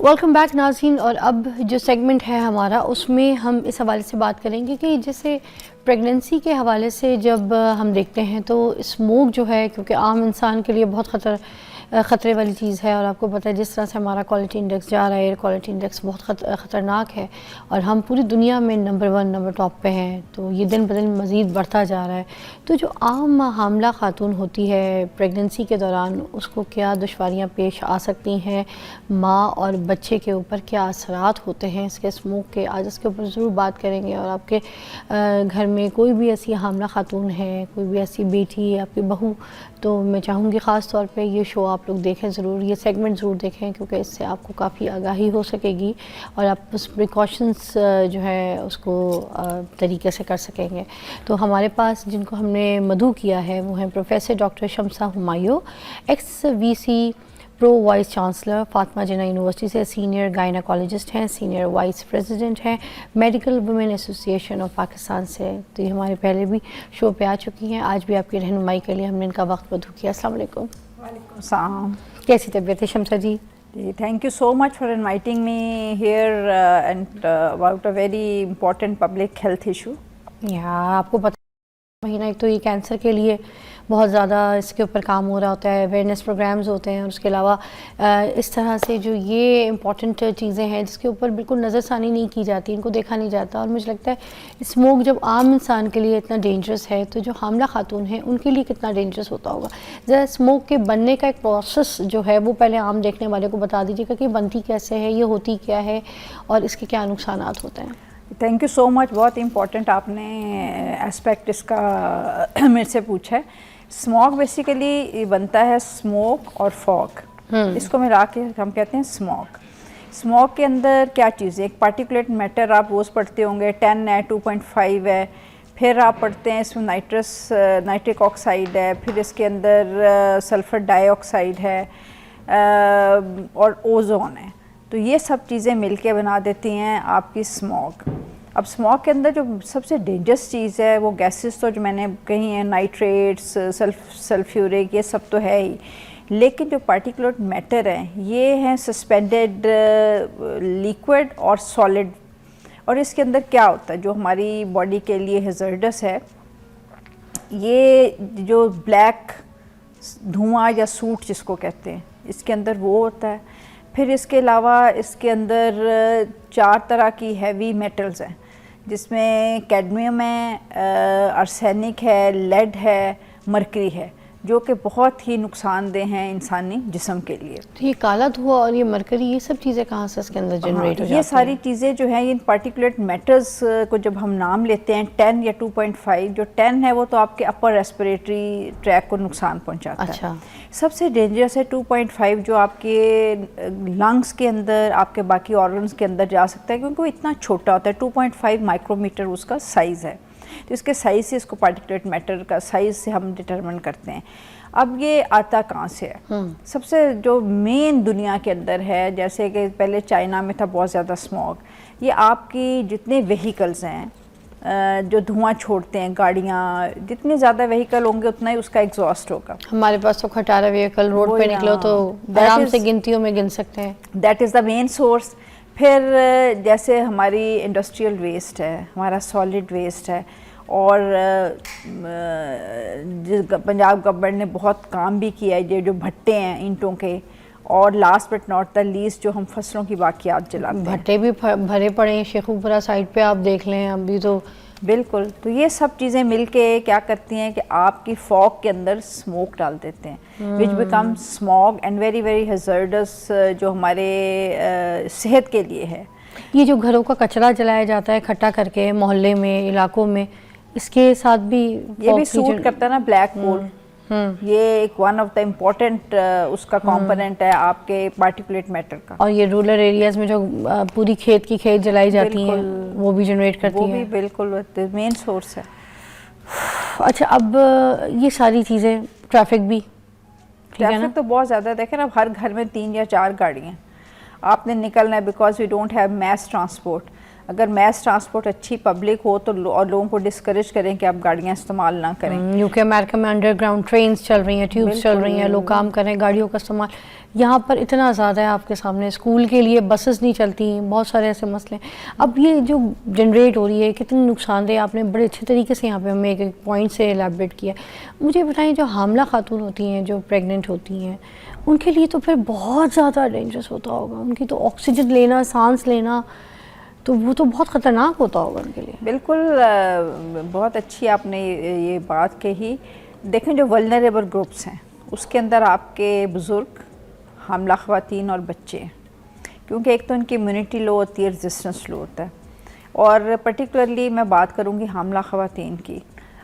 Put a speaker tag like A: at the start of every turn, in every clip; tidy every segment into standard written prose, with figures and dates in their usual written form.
A: Welcome back नाज़रीन। और अब जो सेगमेंट है हमारा, उसमें हम इस हवाले से बात करेंगे कि जैसे प्रेगनेंसी के हवाले से जब हम देखते हैं तो स्मोक जो है, क्योंकि आम इंसान के लिए बहुत ख़तरे वाली चीज़ है। और आपको पता है जिस तरह से हमारा क्वालिटी इंडेक्स जा रहा है, एयर क्वालिटी इंडेक्स बहुत ख़तरनाक है और हम पूरी दुनिया में नंबर 1 नंबर टॉप पे हैं, तो ये दिन ब दिन मज़ीद बढ़ता जा रहा है। तो जो आम हामला खातून होती है प्रेगनेंसी के दौरान, उसको क्या दुश्वारियाँ पेश आ सकती हैं, माँ और बच्चे के ऊपर क्या असरात होते हैं इसके स्मोक के, आज इसके ऊपर ज़रूर बात करेंगे। और आपके घर में कोई भी ऐसी हामला खातून है, कोई भी ऐसी बेटी है, आपकी बहू, तो मैं चाहूँगी ख़ास तौर पे ये शो आप लोग देखें ज़रूर, ये सेगमेंट ज़रूर देखें, क्योंकि इससे आपको काफ़ी आगाही हो सकेगी और आप उस प्रिकॉशंस जो है उसको तरीके से कर सकेंगे। तो हमारे पास जिनको हमने मदऊ किया है वो हैं professor doctor Shamsa Humayun, ex VC pro vice chancellor Fatima Jinnah university से, सीनियर गायनाकोलॉजिस्ट हैं, सीनियर वाइस प्रेसिडेंट हैं medical women association of Pakistan से। तो ये हमारे पहले भी शो पे आ चुकी हैं, आज भी आपकी रहनुमाई के लिए हमने इनका वक्त मदऊ किया। अस्सलाम वालेकुम।
B: वालेकुम सलाम।
A: कैसी तबीयत है शम्सा जी?
B: Thank you so much for inviting me here and about a very important public health issue.
A: आपको पता महीना एक तो ये कैंसर के लिए बहुत ज़्यादा इसके ऊपर काम हो रहा होता है, अवेयरनेस प्रोग्राम्स होते हैं, और उसके अलावा इस तरह से जो ये इम्पॉर्टेंट चीज़ें हैं जिसके ऊपर बिल्कुल नज़रसानी नहीं की जाती, इनको देखा नहीं जाता। और मुझे लगता है स्मोक जब आम इंसान के लिए इतना डेंजरस है, तो जो हामला खातून हैं उनके लिए कितना डेंजरस होता होगा। ज़रा स्मोक के बनने का एक प्रोसेस जो है वो पहले आम देखने वाले को बता दीजिएगा कि बनती कैसे है, ये होती क्या है और इसके क्या नुकसान होते हैं।
B: थैंक यू सो मच, बहुत इम्पॉर्टेंट आपने एस्पेक्ट इसका मेरे से पूछा है। स्मोक बेसिकली बनता है स्मोक और फॉग, इसको मिला के हम कहते हैं स्मोक। स्मोक के अंदर क्या चीज़ है, एक पार्टिकुलेट मैटर आप रोज़ पढ़ते होंगे, 10 है, 2.5 है, फिर आप पढ़ते हैं इसमें नाइट्रिक ऑक्साइड है, फिर इसके अंदर सल्फ़र डाइऑक्साइड है और ओजोन है। तो ये सब चीज़ें मिलके बना देती हैं आपकी स्मोक। अब स्मोक के अंदर जो सबसे डेंजरस चीज़ है वो गैसेस, तो जो मैंने कही हैं, नाइट्रेट्स, सल्फ्यूरिक, ये सब तो है ही, लेकिन जो पार्टिकुलर मैटर हैं ये हैं सस्पेंडेड, लिक्विड और सॉलिड। और इसके अंदर क्या होता है जो हमारी बॉडी के लिए हैज़र्डस है, ये जो ब्लैक धुआं या सूट जिसको कहते हैं, इसके अंदर वो होता है। फिर इसके अलावा इसके अंदर 4 तरह की हैवी मेटल्स हैं, जिसमें कैडमियम है, आर्सेनिक है, लेड है, मरकरी है, जो कि बहुत ही नुकसानदेह हैं इंसानी जिस्म के लिए।
A: तो ये काला धुआं और ये मरकरी, ये सब चीज़ें कहाँ से इसके अंदर जनरेट हो जाती हैं?
B: ये सारी चीज़ें जो हैं, इन पार्टिकुलेट मेटल्स को जब हम नाम लेते हैं 10 या 2.5, जो 10 है वो तो आपके अपर रेस्पिरेटरी ट्रैक को नुकसान पहुंचाता है। सबसे डेंजरस है 2.5, जो आपके लंग्स के अंदर, आपके बाकी ऑर्गन्स के अंदर जा सकता है, क्योंकि वो इतना छोटा होता है। 2.5 माइक्रोमीटर उसका साइज़ है, तो इसके साइज़ से, इसको पार्टिकुलेट मैटर का साइज़ से हम डिटरमिन करते हैं। अब ये आता कहाँ से है? सबसे जो मेन दुनिया के अंदर है, जैसे कि पहले चाइना में था बहुत ज़्यादा स्मॉग, ये आपकी जितने व्हीकल्स हैं जो धुआं छोड़ते हैं, गाड़ियाँ, जितने ज़्यादा व्हीकल होंगे उतना ही उसका एग्जॉस्ट होगा।
A: हमारे पास तो खटारा व्हीकल रोड पे निकलो तो आराम से गिनतियों में गिन सकते हैं।
B: That is the main source. फिर जैसे हमारी इंडस्ट्रियल वेस्ट है, हमारा सॉलिड वेस्ट है, और पंजाब गवर्नमेंट ने बहुत काम भी किया है, ये जो भट्टे हैं ईंटों के, और last but not the least जो हम फसलों की बाकियात जलाते हैं, भट्टे
A: भी भरे पड़े हैं शेखुपुरा साइड पे, आप देख लें अभी तो
B: बिल्कुल। तो ये सब चीज़ें मिलके क्या करती हैं कि आपकी फॉग के अंदर स्मोक डाल देते हैं, विच become smog and very very हैज़र्डस, जो हमारे सेहत के लिए है।
A: ये जो घरों का कचरा जलाया जाता है इकट्ठा करके मोहल्ले में, इलाकों में, इसके साथ भी
B: ये भी सूट करता है ना, ब्लैक कोल। ये एक वन ऑफ द इम्पोर्टेंट उसका कंपोनेंट है आपके पार्टिकुलेट मैटर का।
A: और ये रूरल एरियाज में जो पूरी खेत की खेत जलाई जाती हैं वो भी जनरेट करती हैं,
B: वो भी बिल्कुल मेन सोर्स है।
A: अच्छा, अब ये सारी चीज़ें, ट्रैफिक भी,
B: ट्रैफिक तो बहुत ज़्यादा, देखें ना, हर घर में 3 या 4 गाड़ियाँ, आपने निकलना है, because we don't have mass transport. अगर मैस ट्रांसपोर्ट अच्छी पब्लिक हो तो और लोगों को डिस्करेज करें कि आप गाड़ियाँ इस्तेमाल ना करें।
A: यूके अमेरिका में अंडरग्राउंड ट्रेन्स चल रही हैं, ट्यूब्स चल रही हैं, लोग काम कर रहे हैं, गाड़ियों का इस्तेमाल यहाँ पर इतना ज़्यादा है आपके सामने। स्कूल के लिए बसेस नहीं चलती, बहुत सारे ऐसे मसले। अब ये जो जनरेट हो रही है कितनी नुकसानदेह, आपने बड़े अच्छे तरीके से यहाँ पे हमें एक पॉइंट से एलैबोरेट किया। मुझे बताएं, जो हामला खातून होती हैं, जो प्रेग्नेंट होती हैं, उनके लिए तो फिर बहुत ज़्यादा डेंजरस होता होगा। उनकी तो ऑक्सीजन लेना, सांस लेना, तो वो तो बहुत ख़तरनाक होता होगा उनके लिए।
B: बिल्कुल, बहुत अच्छी आपने ये बात कही। देखें, जो वल्नरेबल ग्रुप्स हैं उसके अंदर आपके बुज़ुर्ग, हामला ख़वातीन और बच्चे, क्योंकि एक तो उनकी इम्यूनिटी लो होती है, रेजिस्टेंस लो होता है। और पर्टिकुलरली मैं बात करूँगी हामला ख़वातीन की।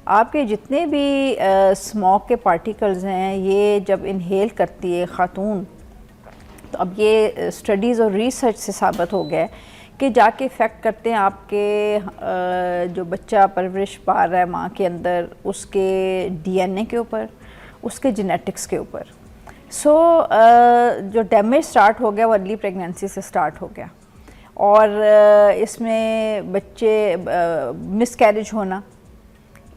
B: आपके जितने भी स्मोक के पार्टिकल्स हैं, ये जब इनहेल करती है खातून, तो अब ये स्टडीज़ और रिसर्च से साबित हो गया है कि जाके इफ़ेक्ट करते हैं आपके जो बच्चा परवरिश पा रहा है माँ के अंदर, उसके डीएनए के ऊपर, उसके जेनेटिक्स के ऊपर। सो जो डैमेज स्टार्ट हो गया वो अर्ली प्रेगनेंसी से स्टार्ट हो गया। और इसमें बच्चे मिसकैरेज होना,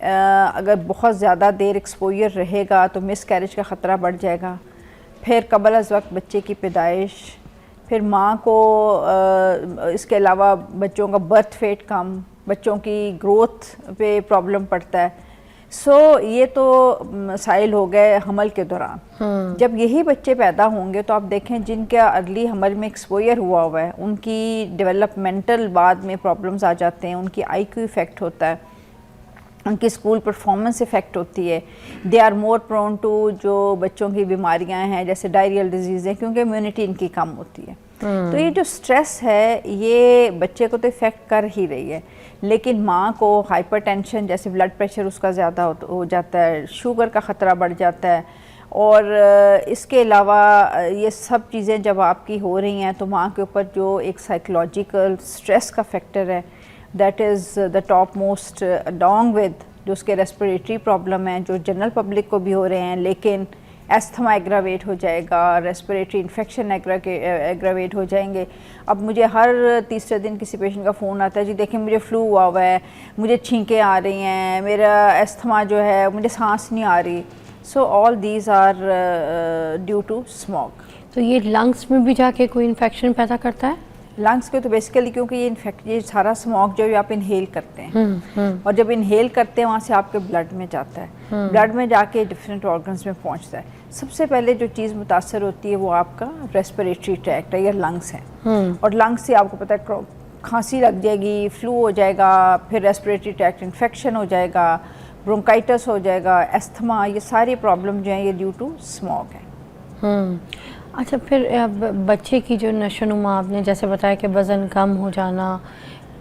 B: अगर बहुत ज़्यादा देर एक्सपोजर रहेगा तो मिसकैरेज का ख़तरा बढ़ जाएगा। फिर कबल अज़ वक्त बच्चे की पैदाइश, फिर माँ को इसके अलावा बच्चों का बर्थ वेट कम, बच्चों की ग्रोथ पे प्रॉब्लम पड़ता है। सो ये तो मसाइल हो गए हमल के दौरान। जब यही बच्चे पैदा होंगे तो आप देखें जिनका अर्ली हमल में एक्सपोजर हुआ हुआ है, उनकी डेवलपमेंटल बाद में प्रॉब्लम्स आ जाते हैं, उनकी आईक्यू इफ़ेक्ट होता है, उनकी स्कूल परफॉर्मेंस इफ़ेक्ट होती है। They are more prone to जो बच्चों की बीमारियां हैं जैसे डायरियल डिजीज़ हैं, क्योंकि इम्यूनिटी इनकी कम होती है। तो ये जो स्ट्रेस है ये बच्चे को तो इफ़ेक्ट कर ही रही है, लेकिन माँ को हाइपरटेंशन जैसे ब्लड प्रेशर उसका ज़्यादा हो जाता है, शुगर का ख़तरा बढ़ जाता है। और इसके अलावा ये सब चीज़ें जब आपकी हो रही हैं तो माँ के ऊपर जो एक साइकोलॉजिकल स्ट्रेस का फैक्टर है, that is the top most, along with जो उसके रेस्पिरेटरी प्रॉब्लम हैं जो जनरल पब्लिक को भी हो रहे हैं, लेकिन एस्थमा एग्रावेट हो जाएगा, रेस्पिरेटरी इन्फेक्शन एग्रावेट हो जाएंगे। अब मुझे हर तीसरे दिन किसी पेशेंट का फ़ोन आता है, जी देखिए मुझे फ्लू हुआ हुआ है, मुझे छींकें आ रही हैं, मेरा एस्थमा जो है, मुझे सांस नहीं आ रही। So all these are due to smoke.
A: तो ये लंग्स में भी जाके कोई इन्फेक्शन पैदा करता है?
B: लंग्स के तो बेसिकली क्योंकि ये सारा स्मोक जो है आप इनहेल करते हैं, और जब इनहेल करते हैं वहाँ से आपके ब्लड में जाता है, ब्लड में जाके डिफरेंट ऑर्गन्स में पहुँचता है। सबसे पहले जो चीज़ मुतासर होती है वो आपका रेस्पिरेटरी ट्रैक्ट है या लंग्स हैं। और लंग्स से आपको पता है खांसी लग जाएगी, फ्लू हो जाएगा, फिर रेस्पिरेटरी ट्रैक्ट इन्फेक्शन हो जाएगा, ब्रोंकाइटिस हो जाएगा, एस्थमा, ये सारी प्रॉब्लम जो है ये ड्यू टू स्मोक है।
A: अच्छा, फिर बच्चे की जो नशोनुमा, आपने जैसे बताया कि वज़न कम हो जाना,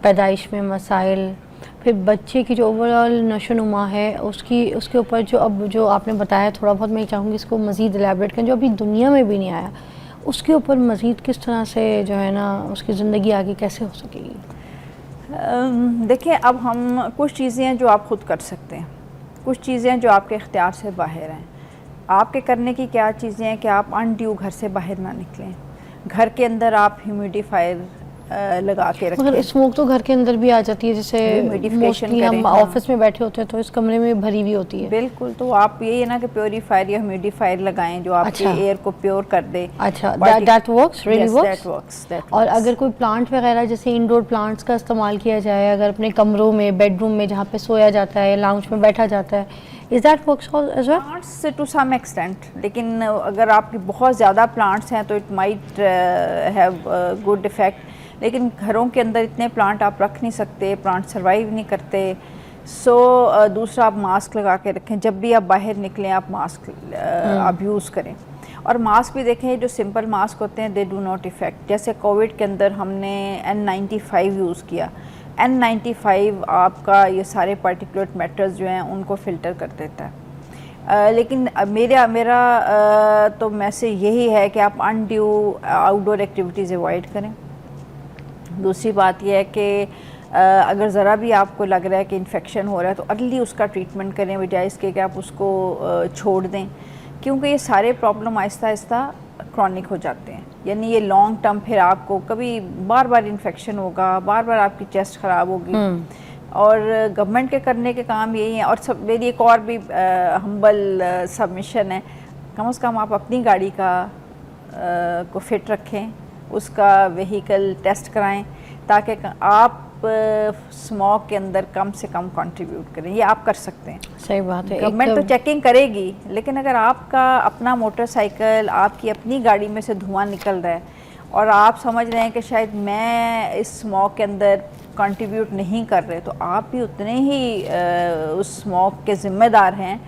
A: पैदाइश में मसाइल, फिर बच्चे की जो ओवरऑल नशोनुमा है उसके ऊपर जो आपने बताया, थोड़ा बहुत मैं चाहूँगी इसको मज़ीद एलैबोरेट करें, जो अभी दुनिया में भी नहीं आया, उसके ऊपर मज़ीद किस तरह से जो है ना उसकी ज़िंदगी आगे कैसे हो सकेगी?
B: देखिए, अब हम कुछ चीज़ें हैं जो आप ख़ुद कर सकते हैं, कुछ चीज़ें हैं जो आपके इख्तियार से बाहर हैं। आपके करने की क्या चीज़ें हैं कि आप अनड्यू घर से बाहर ना निकलें, घर के अंदर आप ह्यूमिडिफायर लगा के रखें।
A: मगर स्मोक तो घर के अंदर भी आ जाती है, जैसे मोस्टली हम ऑफिस में बैठे होते हैं तो इस कमरे में भरी हुई होती है।
B: बिल्कुल, तो आप यही है ना कि प्योरीफायर या ह्यूमिडिफायर लगाएं जो आपके एयर को प्योर कर दे।
A: अच्छा, दैट वर्क्स, रियली वर्क्स। और अगर कोई प्लांट वगैरह जैसे इंडोर प्लांट्स का इस्तेमाल किया जाए, अगर अपने कमरों में, बेडरूम में जहाँ पे सोया जाता है, लाउंज में बैठा जाता है, is that works as well?
B: Plants to some extent, लेकिन अगर आपकी बहुत ज़्यादा प्लांट्स हैं तो it might have good effect, लेकिन घरों के अंदर इतने प्लांट आप रख नहीं सकते, प्लांट सर्वाइव नहीं करते। सो दूसरा, आप मास्क लगा के रखें, जब भी आप बाहर निकलें आप मास्क आप यूज़ करें। और मास्क भी देखें, जो सिंपल मास्क होते हैं दे डू नॉट इफ़ेक्ट। जैसे कोविड के अंदर हमने N95 यूज़ किया, N95 आपका ये सारे पार्टिकुलेट मैटर्स जो हैं उनको फ़िल्टर कर देता है। लेकिन मेरा तो मैसेज यही है कि आप अनड्यू आउटडोर एक्टिविटीज़ अवॉइड करें। दूसरी बात यह है कि अगर ज़रा भी आपको लग रहा है कि इन्फेक्शन हो रहा है तो अर्ली उसका ट्रीटमेंट करें, बजाय इसके कि आप उसको छोड़ दें, क्योंकि ये सारे प्रॉब्लम आहिस्ता आहिस्ता क्रॉनिक हो जाते हैं। यानी ये लॉन्ग टर्म फिर आपको कभी बार बार इन्फेक्शन होगा, बार बार आपकी चेस्ट ख़राब होगी। और गवर्नमेंट के करने के काम यही है। और सब मेरी एक और भी हम्बल सबमिशन है, कम से कम आप अपनी गाड़ी का को फिट रखें, उसका व्हीकल टेस्ट कराएं, ताकि आप स्मोक के अंदर कम से कम कंट्रीब्यूट करें। ये आप कर सकते हैं।
A: सही बात है।
B: गवर्नमेंट तो चेकिंग करेगी, लेकिन अगर आपका अपना मोटरसाइकिल, आपकी अपनी गाड़ी में से धुआं निकल रहा है और आप समझ रहे हैं कि शायद मैं इस स्मोक के अंदर कंट्रीब्यूट नहीं कर रहे, तो आप भी उतने ही उस स्मोक के ज़िम्मेदार हैं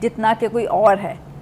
B: जितना कि कोई और है।